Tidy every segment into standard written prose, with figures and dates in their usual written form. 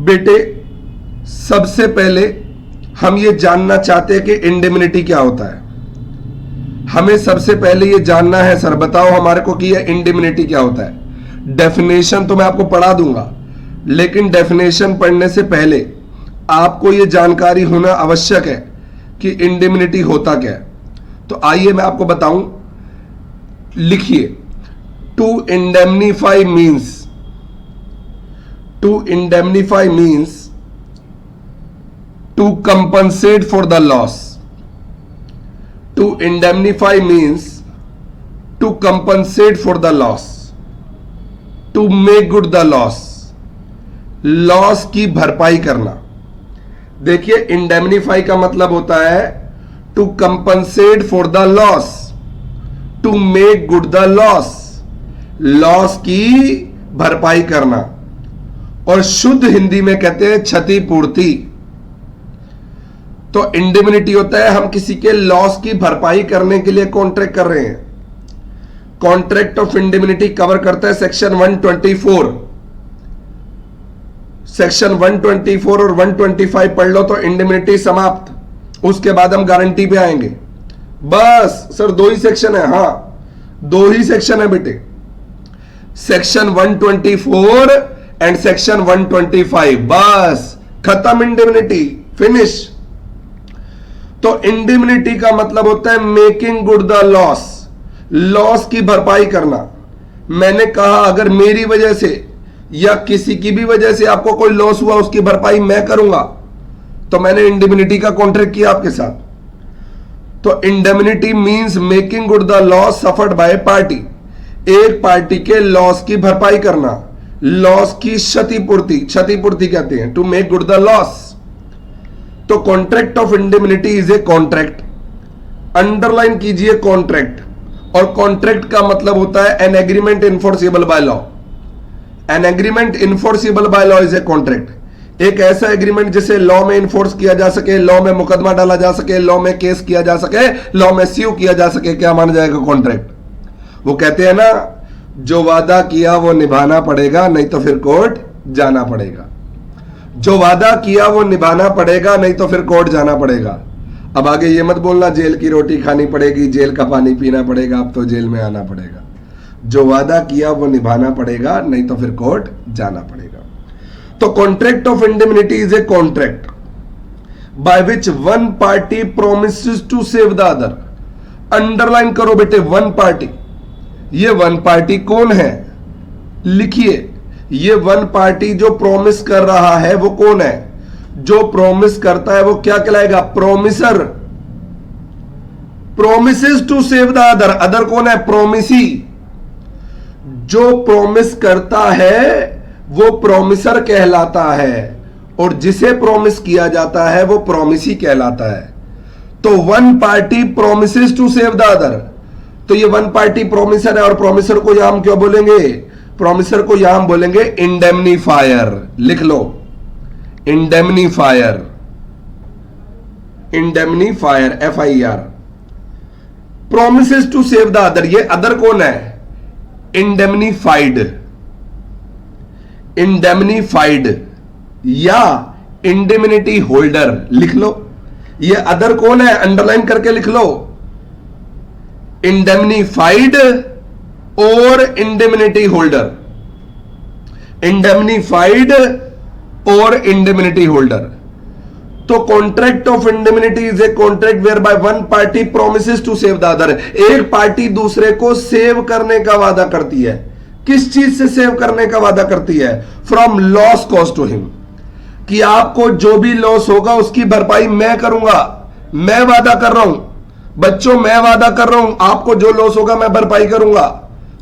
बेटे सबसे पहले हम ये जानना चाहते हैं कि इंडेमनिटी क्या होता है। हमें सबसे पहले ये जानना है, सर बताओ हमारे को कि ये इंडेमनिटी क्या होता है। डेफिनेशन तो मैं आपको पढ़ा दूंगा, लेकिन डेफिनेशन पढ़ने से पहले आपको ये जानकारी होना आवश्यक है कि इंडेमनिटी होता क्या है। तो आइए मैं आपको बताऊं। लिखिए, to indemnify means, to indemnify means to compensate for the loss. To indemnify means to compensate for the loss, to make good the loss, loss की भरपाई करना। देखिए, इंडेमनीफाई का मतलब होता है to compensate for the loss, to make good the loss, loss की भरपाई करना, और शुद्ध हिंदी में कहते हैं क्षतिपूर्ति। तो इंडेमनिटी होता है हम किसी के लॉस की भरपाई करने के लिए कॉन्ट्रैक्ट कर रहे हैं। कॉन्ट्रैक्ट ऑफ इंडेमनिटी कवर करता है सेक्शन 124। सेक्शन 124 और 125 पढ़ लो तो इंडेमनिटी समाप्त। उसके बाद हम गारंटी पे आएंगे। बस सर 2 ही सेक्शन है। हां, 2 ही सेक्शन है बेटे, सेक्शन 124 एंड सेक्शन 125। बस खत्म, इंडेमनिटी फिनिश। तो इंडेमनिटी का मतलब होता है making good the loss, loss की भरपाई करना। मैंने कहा अगर मेरी वजह से या किसी की भी वजह से आपको कोई लॉस हुआ, उसकी भरपाई मैं करूंगा, तो मैंने इंडेमनिटी का कॉन्ट्रैक्ट किया आपके साथ। तो indemnity means making good the loss suffered by party, एक पार्टी के लॉस की भरपाई करना, लॉस की क्षतिपूर्ति, क्षतिपूर्ति कहते हैं, to make good the loss. तो contract of indemnity is a contract, underline कीजिए कॉन्ट्रैक्ट। और कॉन्ट्रैक्ट का मतलब होता है an agreement enforceable by law. An agreement enforceable by law is a contract, एक ऐसा एग्रीमेंट जिसे लॉ में इन्फोर्स किया जा सके, लॉ में मुकदमा डाला जा सके, लॉ में केस किया जा सके, लॉ में स्यू किया जा सके। क्या माना जाएगा? कॉन्ट्रैक्ट। वो कहते हैं ना, जो वादा किया वो निभाना पड़ेगा, नहीं तो फिर कोर्ट जाना पड़ेगा। जो वादा किया वो निभाना पड़ेगा, नहीं तो फिर कोर्ट जाना पड़ेगा। अब आगे ये मत बोलना जेल की रोटी खानी पड़ेगी, जेल का पानी पीना पड़ेगा, अब तो जेल में आना पड़ेगा। जो वादा किया वो निभाना पड़ेगा, नहीं तो फिर कोर्ट जाना पड़ेगा। तो contract of indemnity is a contract by which one party promises to save the other. Underline करो बेटे, वन पार्टी। ये वन पार्टी कौन है? लिखिए, ये वन पार्टी जो प्रॉमिस कर रहा है वो कौन है? जो प्रॉमिस करता है वो क्या कहलाएगा? Promisor. Promises to save the other, other कौन है? प्रोमिसी। जो प्रॉमिस करता है वो प्रोमिसर कहलाता है, और जिसे प्रॉमिस किया जाता है वो प्रोमिसी कहलाता है। तो one party promises to save the other, तो ये वन पार्टी प्रोमिसर है। और प्रोमिसर को यहां हम क्यों बोलेंगे? प्रोमिसर को यहां बोलेंगे इंडेमनीफायर। लिख लो, indemnifier, indemnifier, FIR। Promises to save the other, ये अदर कौन है? इंडेमनीफाइड, इंडेमनीफाइड या इंडेमनिटी होल्डर। लिख लो, ये अदर कौन है? अंडरलाइन करके लिख लो, इंडेमनीफाइड और इंडेमनिटी होल्डर। इंडेमनीफाइड और इंडेमनिटी होल्डर। तो contract of indemnity is a contract whereby one party promises to save the other. एक पार्टी दूसरे को सेव करने का वादा करती है। किस चीज से सेव करने का वादा करती है? From loss cause to him, कि आपको जो भी लॉस होगा उसकी भरपाई मैं करूंगा। मैं वादा कर रहा हूं बच्चों, मैं वादा कर रहा हूं आपको जो लॉस होगा मैं भरपाई करूंगा।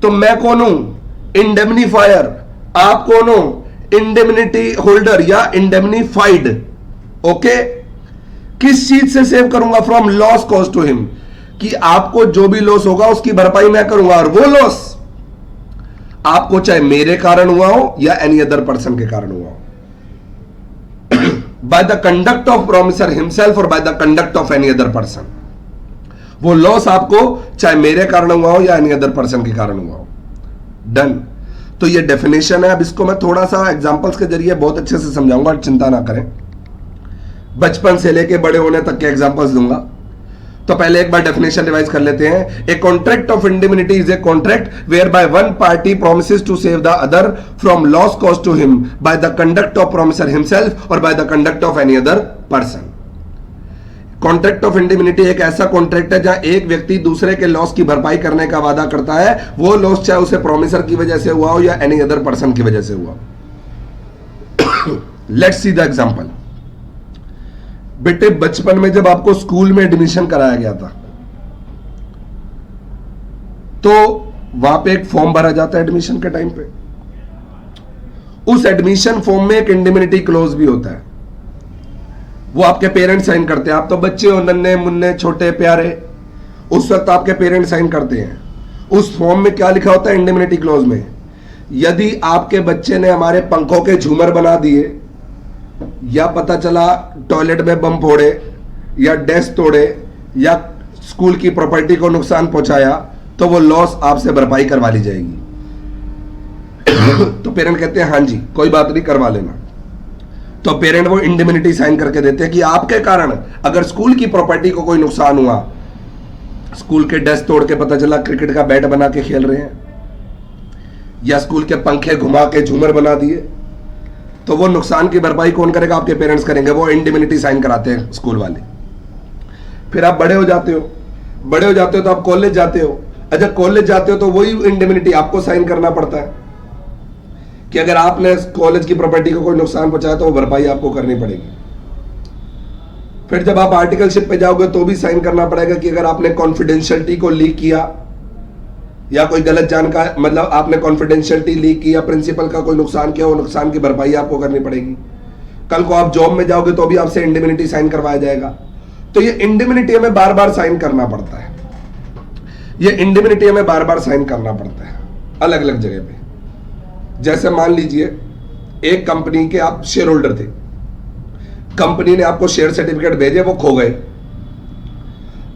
तो मैं कौन हूं? इंडेमनीफायर। आप कौन हो? इंडेमनिटी होल्डर या इंडेमनीफाइड। ओके, किस चीज से सेव करूंगा? From loss cause to him, कि आपको जो भी लॉस होगा उसकी भरपाई मैं करूंगा। और वो लॉस आपको चाहे मेरे कारण हुआ हो या एनी अदर पर्सन के कारण हुआ हो, by the conduct of promisor himself और by the conduct of any other person. वो लॉस आपको चाहे मेरे कारण हुआ हो या एनी अदर पर्सन के कारण हुआ हो। डन। तो ये डेफिनेशन है। अब इसको मैं थोड़ा सा एग्जांपल्स के जरिए बहुत अच्छे से समझाऊंगा, चिंता ना करें। बचपन से लेके बड़े होने तक के एग्जांपल्स दूंगा। तो पहले एक बार डेफिनेशन रिवाइज कर लेते हैं। A contract of indemnity is a contract whereby one party promises to save the other from loss cause to him by the conduct of promisor himself और by the conduct of any other person. Contract of indemnity एक ऐसा contract है जहां एक व्यक्ति दूसरे के loss की भरपाई करने का वादा करता है। वो लॉस चाहे उसे प्रोमिसर की वजह से हुआ हो या एनी अदर पर्सन की वजह से हुआ। Let's see the example. बेटे, बचपन में जब आपको स्कूल में एडमिशन कराया गया था तो वहां पे एक फॉर्म भरा जाता है एडमिशन के टाइम पे। उस एडमिशन फॉर्म में एक इंडिमिनिटी क्लोज भी होता है। वो आपके पेरेंट्स साइन करते हैं। आप तो बच्चे हो, नन्हे मुन्ने छोटे प्यारे, उस वक्त आपके पेरेंट्स साइन करते हैं। उस फॉर्म में क्या लिखा होता है इंडिमिनिटी क्लोज में? यदि आपके बच्चे ने हमारे पंखों के झूमर बना दिए, या पता चला टॉयलेट में बम फोड़े, या डेस्क तोड़े, या स्कूल की प्रॉपर्टी को नुकसान पहुंचाया, तो वो लॉस आपसे भरपाई करवा ली जाएगी। तो पेरेंट कहते हैं हाँ जी कोई बात नहीं, करवा लेना। तो पेरेंट वो इंडिमिनिटी साइन करके देते हैं कि आपके कारण अगर स्कूल की प्रॉपर्टी को कोई नुकसान हुआ, स्कूल के डेस्क तोड़ के पता चला क्रिकेट का बैट बना के खेल रहे हैं, या स्कूल के पंखे घुमा के झूमर बना दिए, तो वो नुकसान की भरपाई कौन करेगा? आपके पेरेंट्स करेंगे। वो इंडिमिनिटी साइन कराते हैं स्कूल वाले। फिर आप बड़े हो जाते हो तो आप कॉलेज जाते हो। अच्छा, कॉलेज जाते हो तो वही इंडिमिनिटी आपको साइन करना पड़ता है कि अगर आपने कॉलेज की प्रॉपर्टी को कोई नुकसान पहुंचाया तो वो भरपाई आपको करनी पड़ेगी। फिर जब आप आर्टिकलशिप पे जाओगे तो भी साइन करना पड़ेगा कि अगर आपने कॉन्फिडेंशियलिटी को लीक किया या कोई गलत जानकारी, मतलब आपने कॉन्फिडेंशियलिटी लीक किया, प्रिंसिपल का कोई नुकसान किया, वो नुकसान की भरपाई आपको करनी पड़ेगी। कल को आप जॉब में जाओगे तो भी आपसे इंडिमिनिटी साइन करवाया जाएगा। तो ये इंडिमिनिटी हमें बार बार साइन करना पड़ता है। ये इंडिमिनिटी हमें बार बार साइन करना पड़ता है अलग अलग जगह पे। जैसे मान लीजिए एक कंपनी के आप शेयर होल्डर थे, कंपनी ने आपको शेयर सर्टिफिकेट भेजे, वो खो गए।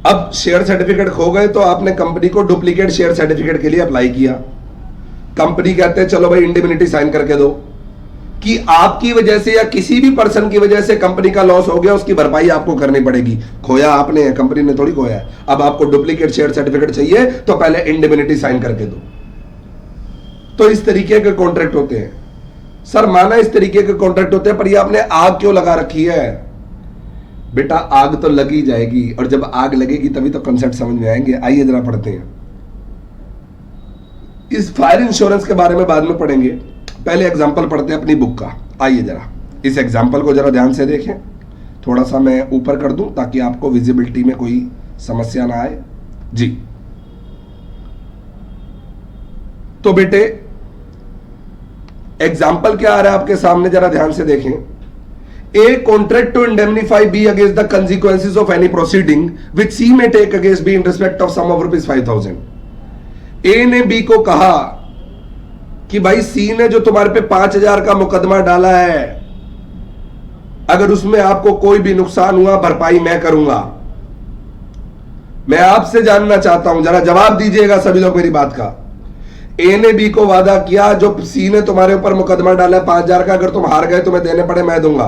अब शेयर सर्टिफिकेट खो गए तो आपने कंपनी को डुप्लीकेट शेयर सर्टिफिकेट के लिए अप्लाई किया। कंपनी कहते हैं चलो भाई इंडिमिनिटी साइन करके दो कि आपकी वजह से या किसी भी पर्सन की वजह से कंपनी का लॉस हो गया, उसकी भरपाई आपको करनी पड़ेगी। खोया आपने है, कंपनी ने थोड़ी खोया है। अब आपको डुप्लीकेट शेयर सर्टिफिकेट चाहिए तो पहले इंडिमिनिटी साइन करके दो। तो इस तरीके के कॉन्ट्रैक्ट होते हैं। सर माना इस तरीके के कॉन्ट्रैक्ट होते हैं, पर ये आपने आग क्यों लगा रखी है? बेटा आग तो लगी जाएगी, और जब आग लगेगी तभी तो कॉन्सेप्ट समझ में आएंगे। आइए जरा पढ़ते हैं। इस फायर इंश्योरेंस के बारे में बाद में पढ़ेंगे, पहले एग्जांपल पढ़ते हैं अपनी बुक का। आइए जरा इस एग्जांपल को जरा ध्यान से देखें। थोड़ा सा मैं ऊपर कर दूं ताकि आपको विजिबिलिटी में कोई समस्या ना आए। जी, तो बेटे एग्जाम्पल क्या आ रहा है आपके सामने, जरा ध्यान से देखें। A contract to indemnify B against the consequences of any proceeding which C may take against B in respect of sum of ₹5,000। A ने बी को कहा कि भाई सी ने जो तुम्हारे पे 5,000 का मुकदमा डाला है, अगर उसमें आपको कोई भी नुकसान हुआ भरपाई मैं करूंगा। मैं आपसे जानना चाहता हूं, जरा जवाब दीजिएगा सभी लोग मेरी बात का। ए ने बी को वादा किया जो सी ने तुम्हारे ऊपर मुकदमा डाला है 5,000 का, अगर तुम हार गए तुम्हें देने पड़े मैं दूंगा।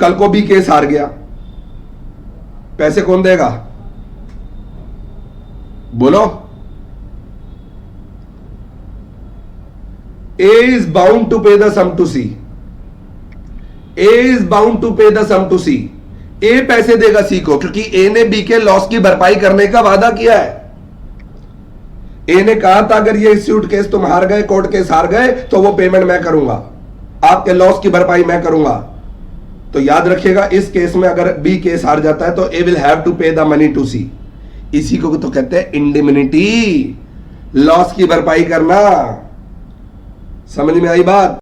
कल को बी केस हार गया, पैसे कौन देगा? बोलो। A is bound to pay the sum to C. A is bound to pay the sum to C. A पैसे देगा सी को, क्योंकि ए ने बी के लॉस की भरपाई करने का वादा किया है। ए ने कहा था अगर ये सूट केस तुम हार गए, कोर्ट केस हार गए, तो वो पेमेंट मैं करूंगा, आपके लॉस की भरपाई मैं करूंगा। तो याद रखिएगा इस केस में अगर बी केस हार जाता है तो ए will have to pay the money to सी। इसी को तो कहते हैं इंडिमिनिटी, लॉस की भरपाई करना। समझ में आई बात?